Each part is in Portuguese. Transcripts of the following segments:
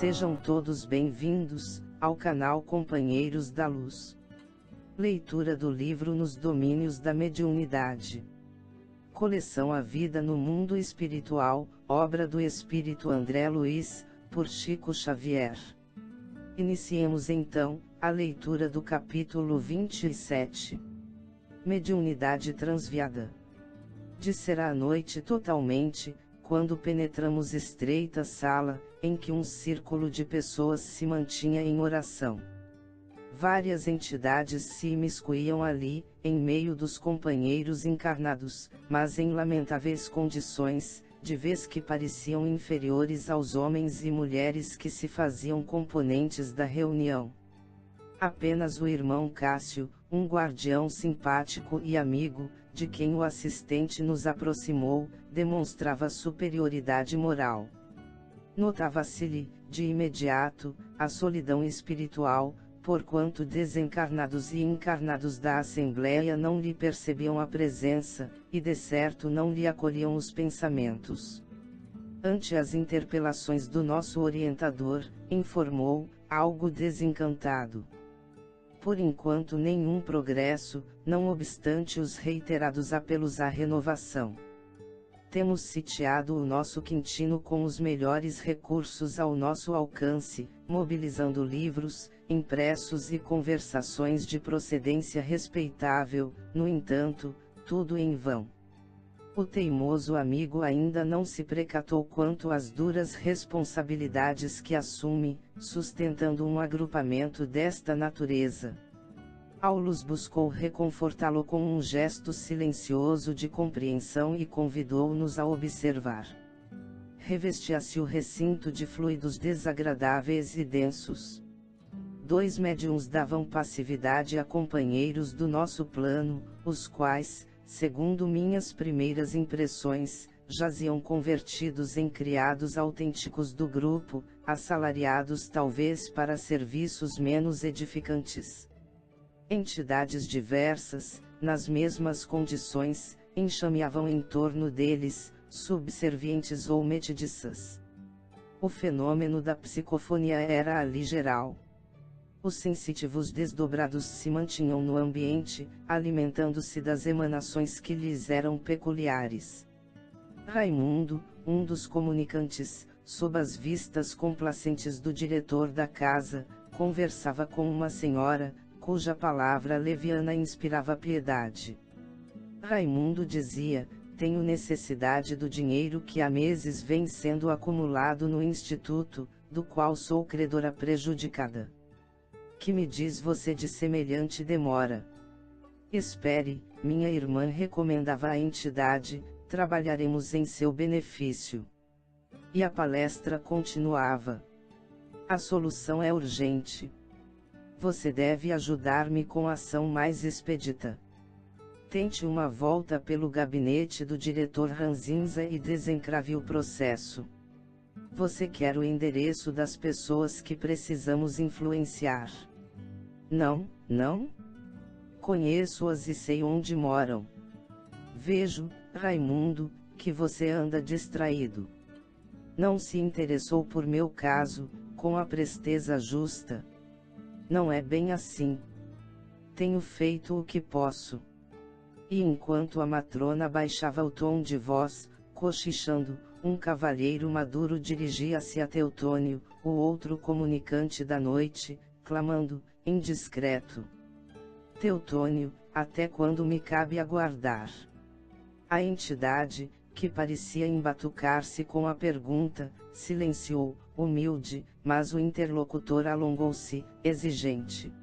Sejam todos bem-vindos ao canal Companheiros da Luz. Leitura do livro Nos Domínios da Mediunidade. Coleção A Vida no Mundo Espiritual, obra do Espírito André Luiz, por Chico Xavier. Iniciemos então a leitura do capítulo 27. Mediunidade transviada. Descerá a noite totalmente, quando penetramos estreita sala, em que um círculo de pessoas se mantinha em oração. Várias entidades se imiscuíam ali, em meio dos companheiros encarnados, mas em lamentáveis condições, de vez que pareciam inferiores aos homens e mulheres que se faziam componentes da reunião. Apenas o irmão Cássio, um guardião simpático e amigo, de quem o assistente nos aproximou, demonstrava superioridade moral. Notava-se-lhe, de imediato, a solidão espiritual, porquanto desencarnados e encarnados da Assembleia não lhe percebiam a presença, e de certo não lhe acolhiam os pensamentos. Ante as interpelações do nosso orientador, informou, algo desencantado. Por enquanto nenhum progresso, não obstante os reiterados apelos à renovação. Temos sitiado o nosso quintino com os melhores recursos ao nosso alcance, mobilizando livros, impressos e conversações de procedência respeitável, no entanto, tudo em vão. O teimoso amigo ainda não se precatou quanto às duras responsabilidades que assume, sustentando um agrupamento desta natureza. Aulus buscou reconfortá-lo com um gesto silencioso de compreensão e convidou-nos a observar. Revestia-se o recinto de fluidos desagradáveis e densos. 2 médiuns davam passividade a companheiros do nosso plano, os quais, segundo minhas primeiras impressões, jaziam convertidos em criados autênticos do grupo, assalariados talvez para serviços menos edificantes. Entidades diversas, nas mesmas condições, enxameavam em torno deles, subservientes ou metidiças. O fenômeno da psicofonia era ali geral. Os sensitivos desdobrados se mantinham no ambiente, alimentando-se das emanações que lhes eram peculiares. Raimundo, um dos comunicantes, sob as vistas complacentes do diretor da casa, conversava com uma senhora, cuja palavra leviana inspirava piedade. Raimundo dizia: tenho necessidade do dinheiro que há meses vem sendo acumulado no instituto, do qual sou credora prejudicada. Que me diz você de semelhante demora? Espere, minha irmã recomendava à entidade, trabalharemos em seu benefício. E a palestra continuava. A solução é urgente. Você deve ajudar-me com ação mais expedita. Tente uma volta pelo gabinete do diretor Ranzinza e desencrave o processo. Você quer o endereço das pessoas que precisamos influenciar? Não? Conheço-as e sei onde moram. Vejo, Raimundo, que você anda distraído. Não se interessou por meu caso, com a presteza justa. Não é bem assim. Tenho feito o que posso. E enquanto a matrona baixava o tom de voz, cochichando, um cavalheiro maduro dirigia-se a Teutônio, o outro comunicante da noite, clamando, indiscreto. Teutônio, até quando me cabe aguardar? A entidade, que parecia embatucar-se com a pergunta, silenciou, humilde, mas o interlocutor alongou-se, exigente.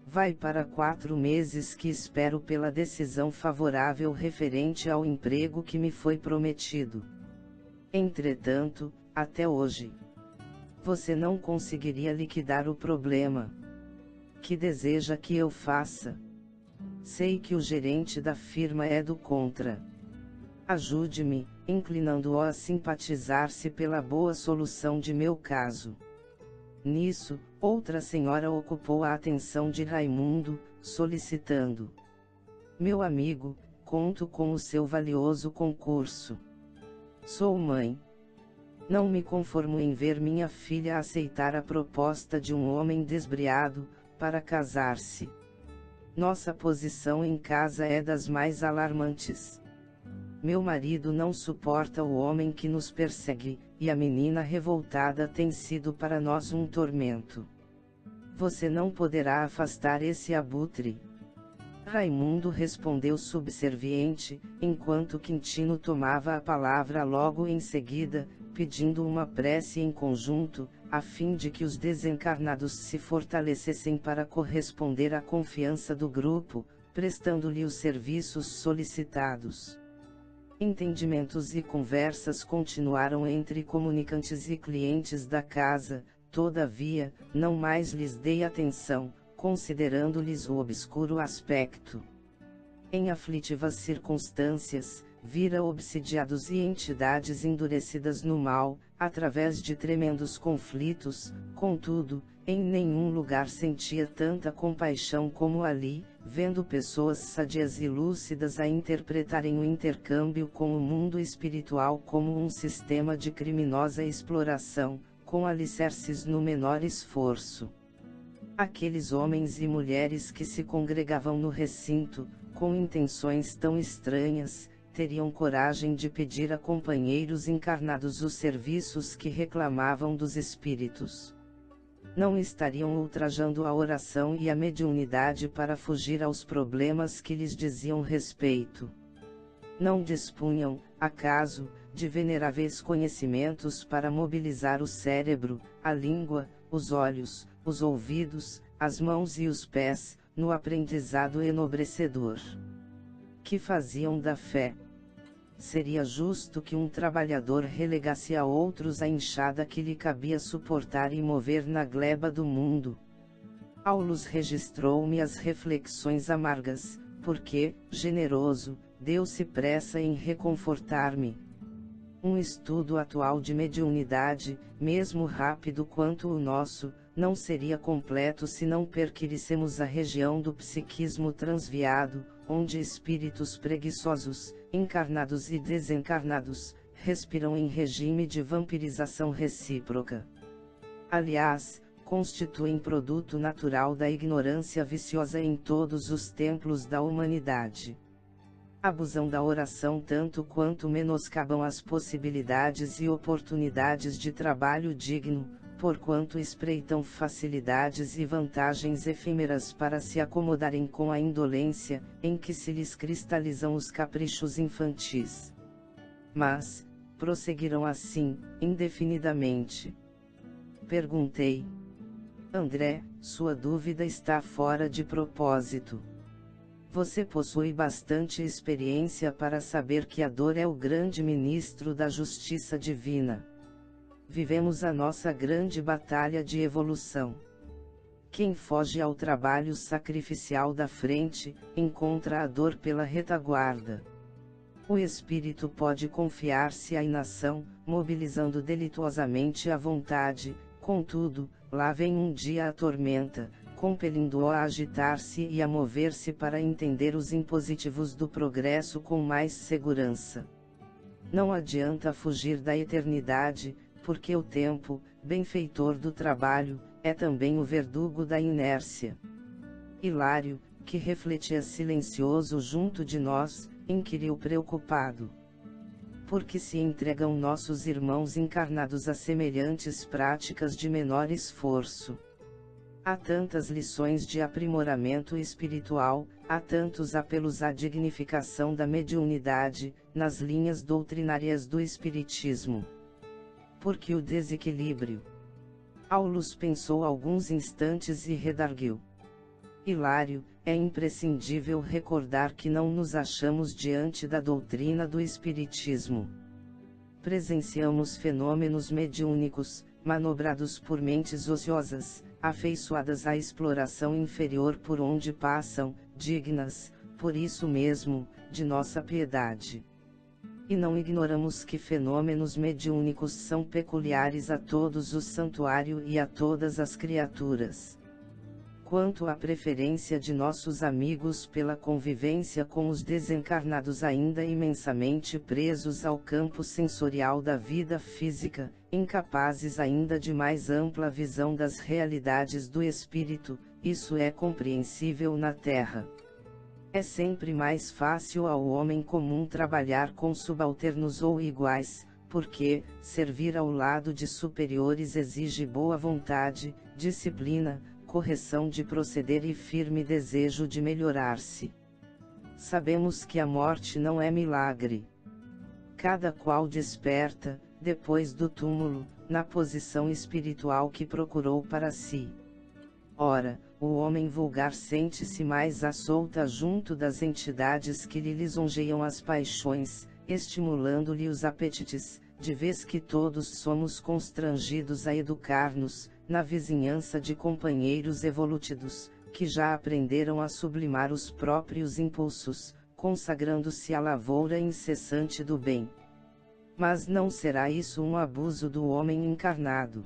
Vai para 4 meses que espero pela decisão favorável referente ao emprego que me foi prometido. Entretanto, até hoje, você não conseguiria liquidar o problema. Que deseja que eu faça? Sei que o gerente da firma é do contra. Ajude-me, inclinando-o a simpatizar-se pela boa solução de meu caso. Nisso, outra senhora ocupou a atenção de Raimundo, solicitando: meu amigo, conto com o seu valioso concurso. Sou mãe. Não me conformo em ver minha filha aceitar a proposta de um homem desbriado, para casar-se. Nossa posição em casa é das mais alarmantes. Meu marido não suporta o homem que nos persegue, e a menina revoltada tem sido para nós um tormento. Você não poderá afastar esse abutre. Raimundo respondeu subserviente, enquanto Quintino tomava a palavra logo em seguida, pedindo uma prece em conjunto, a fim de que os desencarnados se fortalecessem para corresponder à confiança do grupo, prestando-lhe os serviços solicitados. Entendimentos e conversas continuaram entre comunicantes e clientes da casa, todavia, não mais lhes dei atenção, considerando-lhes o obscuro aspecto. Em aflitivas circunstâncias, vira obsidiados e entidades endurecidas no mal, através de tremendos conflitos, contudo, em nenhum lugar sentia tanta compaixão como ali, vendo pessoas sadias e lúcidas a interpretarem o intercâmbio com o mundo espiritual como um sistema de criminosa exploração, com alicerces no menor esforço. Aqueles homens e mulheres que se congregavam no recinto, com intenções tão estranhas, teriam coragem de pedir a companheiros encarnados os serviços que reclamavam dos espíritos. Não estariam ultrajando a oração e a mediunidade para fugir aos problemas que lhes diziam respeito. Não dispunham, acaso, de veneráveis conhecimentos para mobilizar o cérebro, a língua, os olhos, os ouvidos, as mãos e os pés, no aprendizado enobrecedor. Que faziam da fé? Seria justo que um trabalhador relegasse a outros a enxada que lhe cabia suportar e mover na gleba do mundo. Aulus registrou-me as reflexões amargas, porque, generoso, deu-se pressa em reconfortar-me. Um estudo atual de mediunidade, mesmo rápido quanto o nosso, não seria completo se não perquiríssemos a região do psiquismo transviado, onde espíritos preguiçosos, encarnados e desencarnados, respiram em regime de vampirização recíproca. Aliás, constituem produto natural da ignorância viciosa em todos os templos da humanidade. Abusam da oração tanto quanto menoscabam as possibilidades e oportunidades de trabalho digno, porquanto espreitam facilidades e vantagens efêmeras para se acomodarem com a indolência, em que se lhes cristalizam os caprichos infantis. Mas, prosseguiram assim, indefinidamente. Perguntei. André, sua dúvida está fora de propósito. Você possui bastante experiência para saber que a dor é o grande ministro da justiça divina. Vivemos a nossa grande batalha de evolução. Quem foge ao trabalho sacrificial da frente, encontra a dor pela retaguarda. O espírito pode confiar-se à inação, mobilizando delituosamente a vontade, contudo, lá vem um dia a tormenta, compelindo-o a agitar-se e a mover-se para entender os impositivos do progresso com mais segurança. Não adianta fugir da eternidade, porque o tempo, benfeitor do trabalho, é também o verdugo da inércia. Hilário, que refletia silencioso junto de nós, inquiriu preocupado. Por que se entregam nossos irmãos encarnados a semelhantes práticas de menor esforço? Há tantas lições de aprimoramento espiritual, há tantos apelos à dignificação da mediunidade, nas linhas doutrinárias do Espiritismo. Por que o desequilíbrio? Aulus pensou alguns instantes e redarguiu. Hilário, é imprescindível recordar que não nos achamos diante da doutrina do Espiritismo. Presenciamos fenômenos mediúnicos, manobrados por mentes ociosas, afeiçoadas à exploração inferior por onde passam, dignas, por isso mesmo, de nossa piedade. E não ignoramos que fenômenos mediúnicos são peculiares a todos os santuários e a todas as criaturas. Quanto à preferência de nossos amigos pela convivência com os desencarnados ainda imensamente presos ao campo sensorial da vida física, incapazes ainda de mais ampla visão das realidades do espírito, isso é compreensível na Terra. É sempre mais fácil ao homem comum trabalhar com subalternos ou iguais, porque servir ao lado de superiores exige boa vontade, disciplina, correção de proceder e firme desejo de melhorar-se. Sabemos que a morte não é milagre. Cada qual desperta, depois do túmulo, na posição espiritual que procurou para si. Ora, o homem vulgar sente-se mais à solta junto das entidades que lhe lisonjeiam as paixões, estimulando-lhe os apetites, de vez que todos somos constrangidos a educar-nos, na vizinhança de companheiros evolutidos, que já aprenderam a sublimar os próprios impulsos, consagrando-se à lavoura incessante do bem. Mas não será isso um abuso do homem encarnado?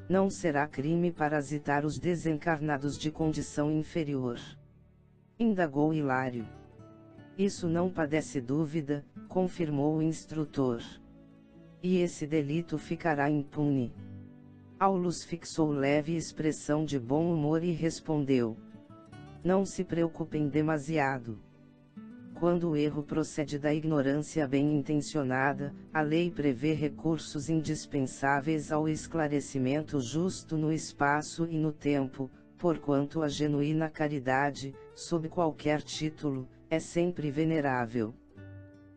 Não será crime parasitar os desencarnados de condição inferior? Indagou Hilário. Isso não padece dúvida, confirmou o instrutor. E esse delito ficará impune. Aulus fixou leve expressão de bom humor e respondeu: não se preocupem demasiado. Quando o erro procede da ignorância bem-intencionada, a lei prevê recursos indispensáveis ao esclarecimento justo no espaço e no tempo, porquanto a genuína caridade, sob qualquer título, é sempre venerável.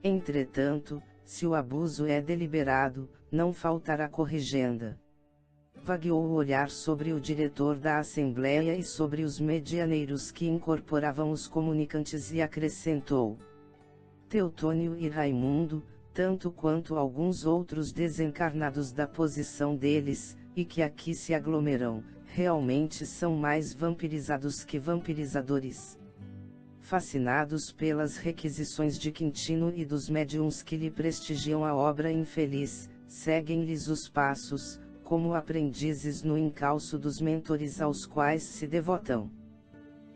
Entretanto, se o abuso é deliberado, não faltará corrigenda. Vagueou o olhar sobre o diretor da Assembleia e sobre os medianeiros que incorporavam os comunicantes e acrescentou: Teutônio e Raimundo, tanto quanto alguns outros desencarnados da posição deles, e que aqui se aglomeram, realmente são mais vampirizados que vampirizadores. Fascinados pelas requisições de Quintino e dos médiuns que lhe prestigiam a obra infeliz, seguem-lhes os passos, como aprendizes no encalço dos mentores aos quais se devotam.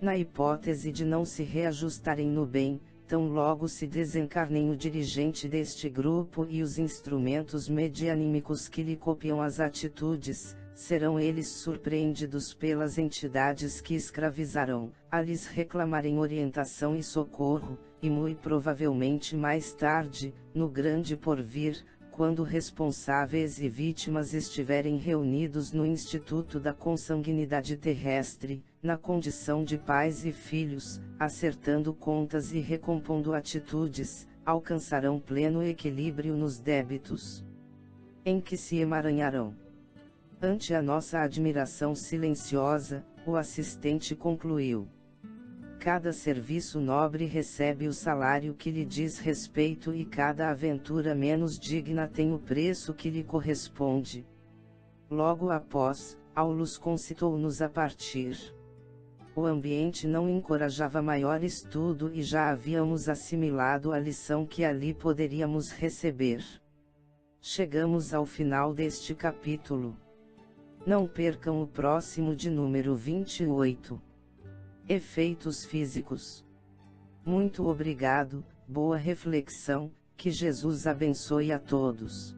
Na hipótese de não se reajustarem no bem, tão logo se desencarnem o dirigente deste grupo e os instrumentos medianímicos que lhe copiam as atitudes, serão eles surpreendidos pelas entidades que escravizarão, a lhes reclamarem orientação e socorro, e muito provavelmente mais tarde, no grande porvir, quando responsáveis e vítimas estiverem reunidos no Instituto da Consanguinidade Terrestre, na condição de pais e filhos, acertando contas e recompondo atitudes, alcançarão pleno equilíbrio nos débitos, em que se emaranharão. Ante a nossa admiração silenciosa, o assistente concluiu: cada serviço nobre recebe o salário que lhe diz respeito e cada aventura menos digna tem o preço que lhe corresponde. Logo após, Aulus concitou-nos a partir. O ambiente não encorajava maior estudo e já havíamos assimilado a lição que ali poderíamos receber. Chegamos ao final deste capítulo. Não percam o próximo de número 28. Efeitos físicos. Muito obrigado, boa reflexão, que Jesus abençoe a todos.